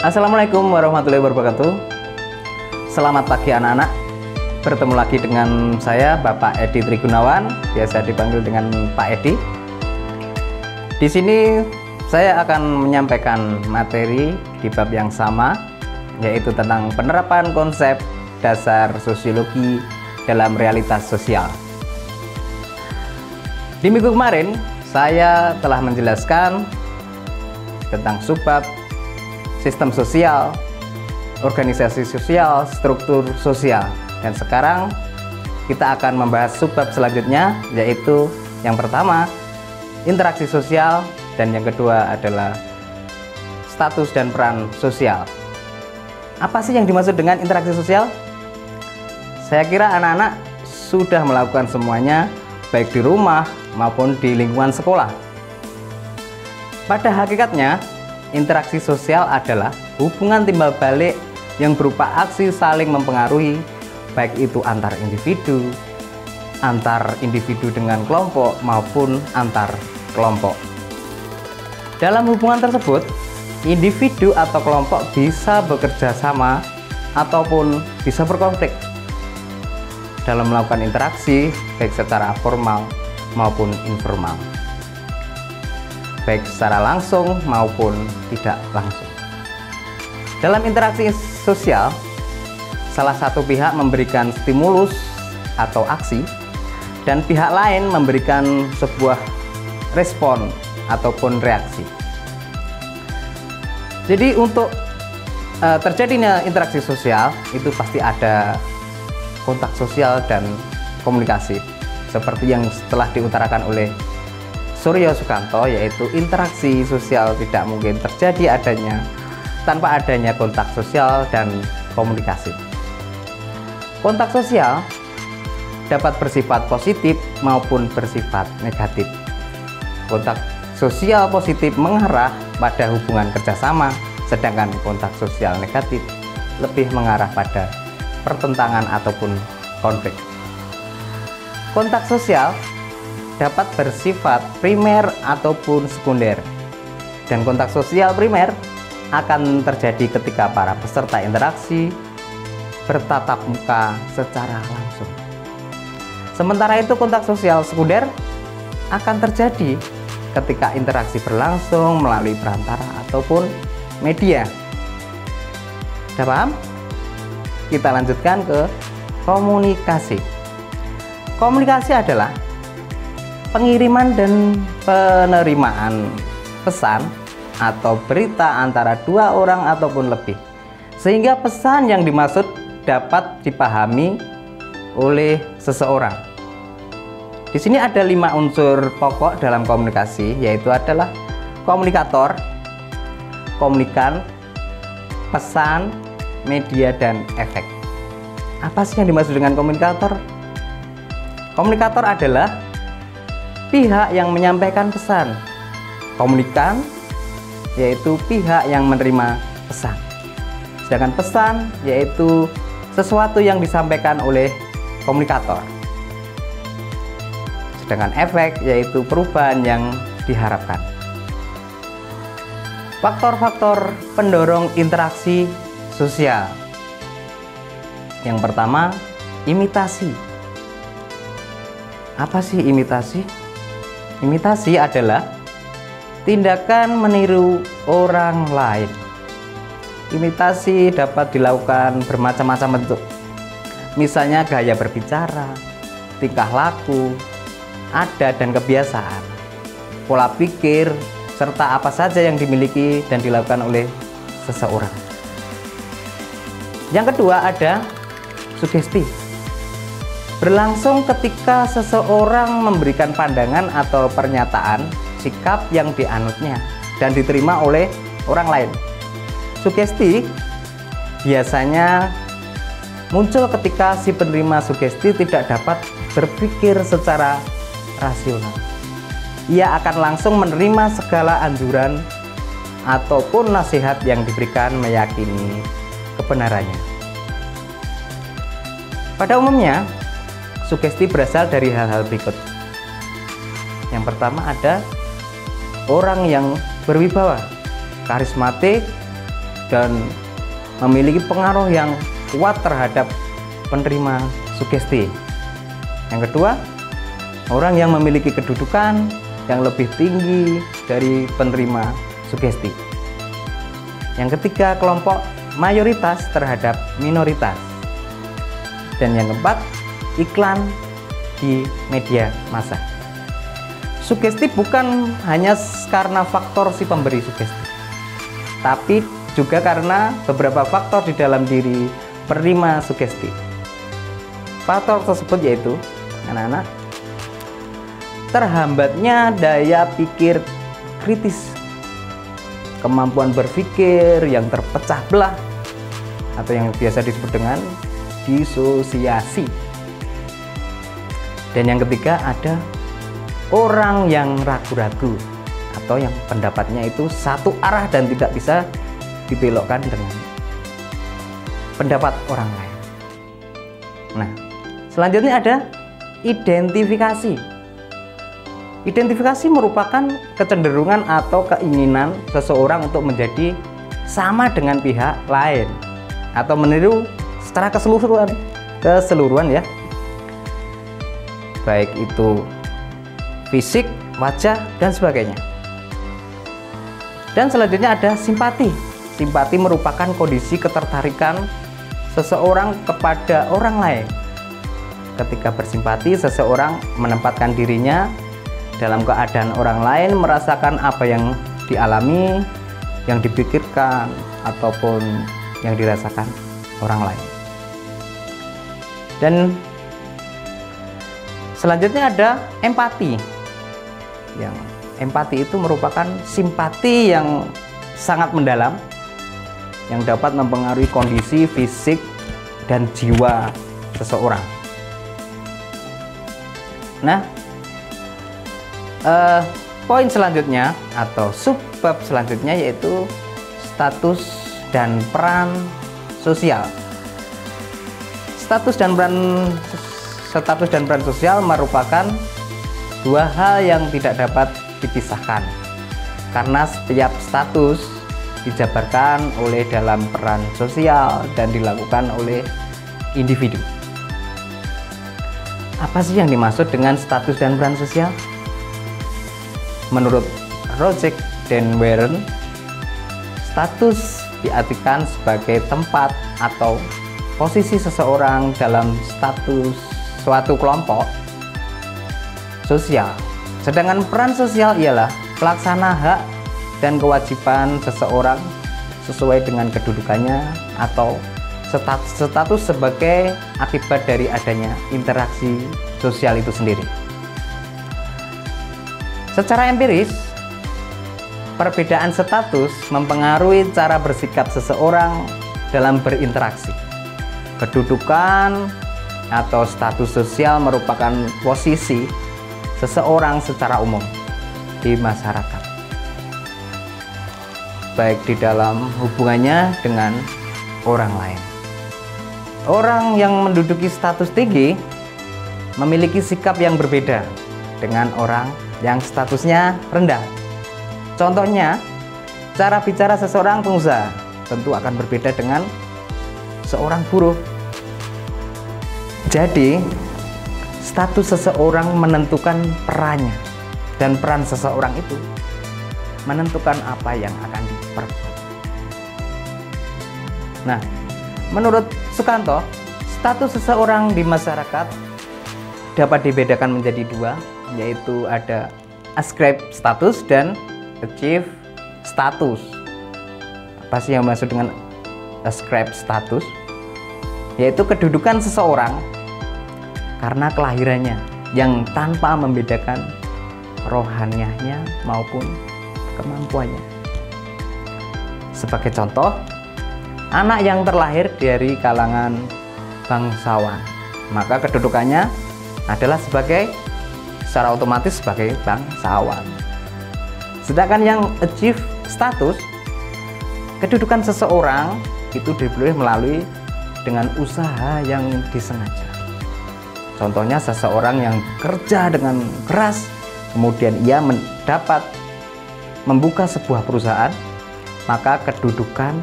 Assalamualaikum warahmatullahi wabarakatuh. Selamat pagi anak-anak. Bertemu lagi dengan saya Bapak Edi Trigunawan, biasa dipanggil dengan Pak Edi. Di sini saya akan menyampaikan materi di bab yang sama, yaitu tentang penerapan konsep dasar sosiologi dalam realitas sosial. Di minggu kemarin saya telah menjelaskan tentang subbab sistem sosial, organisasi sosial, struktur sosial, dan sekarang kita akan membahas subbab selanjutnya, yaitu yang pertama interaksi sosial dan yang kedua adalah status dan peran sosial. Apa sih yang dimaksud dengan interaksi sosial? Saya kira anak-anak sudah melakukan semuanya, baik di rumah maupun di lingkungan sekolah. Pada hakikatnya, interaksi sosial adalah hubungan timbal balik yang berupa aksi saling mempengaruhi, baik itu antar individu dengan kelompok maupun antar kelompok. Dalam hubungan tersebut, individu atau kelompok bisa bekerja sama ataupun bisa berkonflik dalam melakukan interaksi, baik secara formal maupun informal, baik secara langsung maupun tidak langsung. Dalam interaksi sosial, salah satu pihak memberikan stimulus atau aksi dan pihak lain memberikan sebuah respon ataupun reaksi. Jadi untuk terjadinya interaksi sosial itu pasti ada kontak sosial dan komunikasi, seperti yang telah diutarakan oleh Suryo Sukanto, yaitu interaksi sosial tidak mungkin terjadi tanpa adanya kontak sosial dan komunikasi. Kontak sosial dapat bersifat positif maupun bersifat negatif. Kontak sosial positif mengarah pada hubungan kerjasama, sedangkan kontak sosial negatif lebih mengarah pada pertentangan ataupun konflik. Kontak sosial dapat bersifat primer ataupun sekunder, dan kontak sosial primer akan terjadi ketika para peserta interaksi bertatap muka secara langsung. Sementara itu kontak sosial sekunder akan terjadi ketika interaksi berlangsung melalui perantara ataupun media. Sudah paham? Kita lanjutkan ke komunikasi. Komunikasi adalah pengiriman dan penerimaan pesan atau berita antara dua orang ataupun lebih, sehingga pesan yang dimaksud dapat dipahami oleh seseorang. Di sini ada 5 unsur pokok dalam komunikasi, yaitu adalah komunikator, komunikan, pesan, media, dan efek. Apa sih yang dimaksud dengan komunikator? Komunikator adalah pihak yang menyampaikan pesan. Komunikan yaitu pihak yang menerima pesan. Sedangkan pesan yaitu sesuatu yang disampaikan oleh komunikator. Sedangkan efek yaitu perubahan yang diharapkan. Faktor-faktor pendorong interaksi sosial. Yang pertama, imitasi. Apa sih imitasi? Imitasi adalah tindakan meniru orang lain. Imitasi dapat dilakukan bermacam-macam bentuk. Misalnya gaya berbicara, tingkah laku, adat dan kebiasaan, pola pikir, serta apa saja yang dimiliki dan dilakukan oleh seseorang. Yang kedua ada sugesti. Berlangsung ketika seseorang memberikan pandangan atau pernyataan sikap yang dianutnya dan diterima oleh orang lain. Sugesti biasanya muncul ketika si penerima sugesti tidak dapat berpikir secara rasional. Ia akan langsung menerima segala anjuran ataupun nasihat yang diberikan, meyakini kebenarannya. Pada umumnya, sugesti berasal dari hal-hal berikut. Yang pertama ada orang yang berwibawa, karismatik, dan memiliki pengaruh yang kuat terhadap penerima sugesti. Yang kedua, orang yang memiliki kedudukan yang lebih tinggi dari penerima sugesti. Yang ketiga, kelompok mayoritas terhadap minoritas. Dan yang keempat, iklan di media massa. Sugesti bukan hanya karena faktor si pemberi sugesti, tapi juga karena beberapa faktor di dalam diri penerima sugesti. Faktor tersebut yaitu, anak-anak, terhambatnya daya pikir kritis, kemampuan berpikir yang terpecah belah, atau yang biasa disebut dengan disosiasi. Dan yang ketiga, ada orang yang ragu-ragu atau yang pendapatnya itu satu arah dan tidak bisa dibelokkan dengan pendapat orang lain. Nah, selanjutnya ada identifikasi. Identifikasi merupakan kecenderungan atau keinginan seseorang untuk menjadi sama dengan pihak lain atau meniru secara keseluruhan ya, baik itu fisik, wajah, dan sebagainya. Dan selanjutnya ada simpati. Simpati merupakan kondisi ketertarikan seseorang kepada orang lain. Ketika bersimpati, seseorang menempatkan dirinya dalam keadaan orang lain, merasakan apa yang dialami, yang dipikirkan, ataupun yang dirasakan orang lain. Dan selanjutnya ada empati. Yang empati itu merupakan simpati yang sangat mendalam, yang dapat mempengaruhi kondisi fisik dan jiwa seseorang. Nah, poin selanjutnya atau subbab selanjutnya yaitu status dan peran sosial. Status dan peran sosial merupakan dua hal yang tidak dapat dipisahkan, karena setiap status dijabarkan oleh dalam peran sosial dan dilakukan oleh individu. Apa sih yang dimaksud dengan status dan peran sosial? Menurut Roger dan Warren, status diartikan sebagai tempat atau posisi seseorang dalam status suatu kelompok sosial. Sedangkan peran sosial ialah pelaksana hak dan kewajiban seseorang sesuai dengan kedudukannya atau status sebagai akibat dari adanya interaksi sosial itu sendiri. Secara empiris, perbedaan status mempengaruhi cara bersikap seseorang dalam berinteraksi. Kedudukan atau status sosial merupakan posisi seseorang secara umum di masyarakat, baik di dalam hubungannya dengan orang lain. Orang yang menduduki status tinggi memiliki sikap yang berbeda dengan orang yang statusnya rendah. Contohnya, cara bicara seseorang pengusaha tentu akan berbeda dengan seorang buruh. Jadi, status seseorang menentukan perannya, dan peran seseorang itu menentukan apa yang akan diperbuat. Nah, menurut Sukanto, status seseorang di masyarakat dapat dibedakan menjadi dua, yaitu ada ascribe status dan achieve status. Apa sih yang maksud dengan ascribe status? Yaitu kedudukan seseorang karena kelahirannya yang tanpa membedakan rohaniahnya maupun kemampuannya. Sebagai contoh, anak yang terlahir dari kalangan bangsawan, maka kedudukannya adalah secara otomatis sebagai bangsawan. Sedangkan yang achieve status, kedudukan seseorang itu diperoleh melalui dengan usaha yang disengaja. Contohnya seseorang yang kerja dengan keras, kemudian ia dapat membuka sebuah perusahaan, maka kedudukan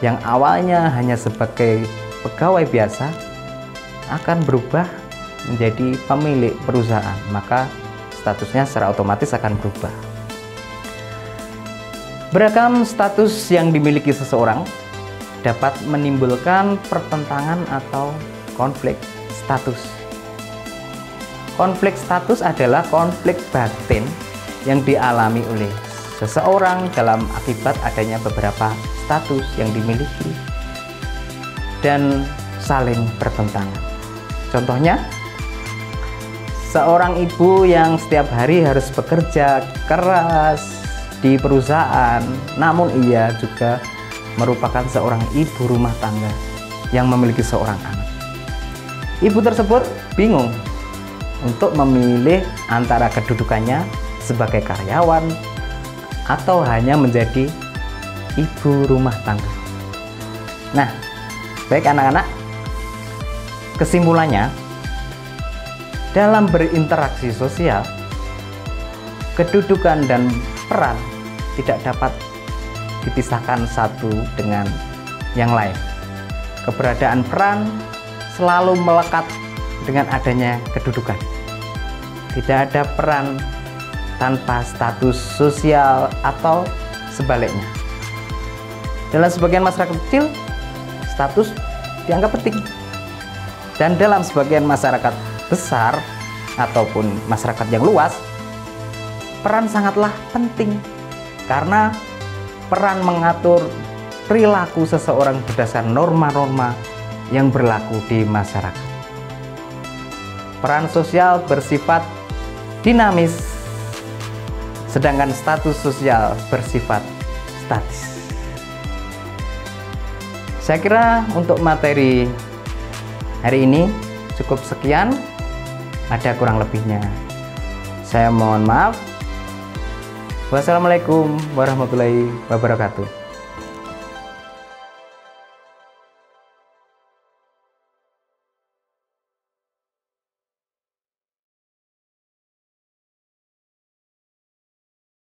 yang awalnya hanya sebagai pegawai biasa akan berubah menjadi pemilik perusahaan, maka statusnya secara otomatis akan berubah. Beragam status yang dimiliki seseorang dapat menimbulkan pertentangan atau konflik status. Konflik status adalah konflik batin yang dialami oleh seseorang dalam akibat adanya beberapa status yang dimiliki dan saling bertentangan. Contohnya, seorang ibu yang setiap hari harus bekerja keras di perusahaan, namun ia juga merupakan seorang ibu rumah tangga yang memiliki seorang anak. Ibu tersebut bingung untuk memilih antara kedudukannya sebagai karyawan atau hanya menjadi ibu rumah tangga. Nah, baik anak-anak, kesimpulannya, dalam berinteraksi sosial, kedudukan dan peran tidak dapat dipisahkan satu dengan yang lain. Keberadaan peran selalu melekat dengan adanya kedudukan. Tidak ada peran tanpa status sosial atau sebaliknya. Dalam sebagian masyarakat kecil, status dianggap penting. Dan dalam sebagian masyarakat besar ataupun masyarakat yang luas, peran sangatlah penting karena peran mengatur perilaku seseorang berdasarkan norma-norma yang berlaku di masyarakat. Peran sosial bersifat dinamis, sedangkan status sosial bersifat statis. Saya kira untuk materi hari ini cukup sekian, ada kurang lebihnya. Saya mohon maaf. Wassalamualaikum warahmatullahi wabarakatuh.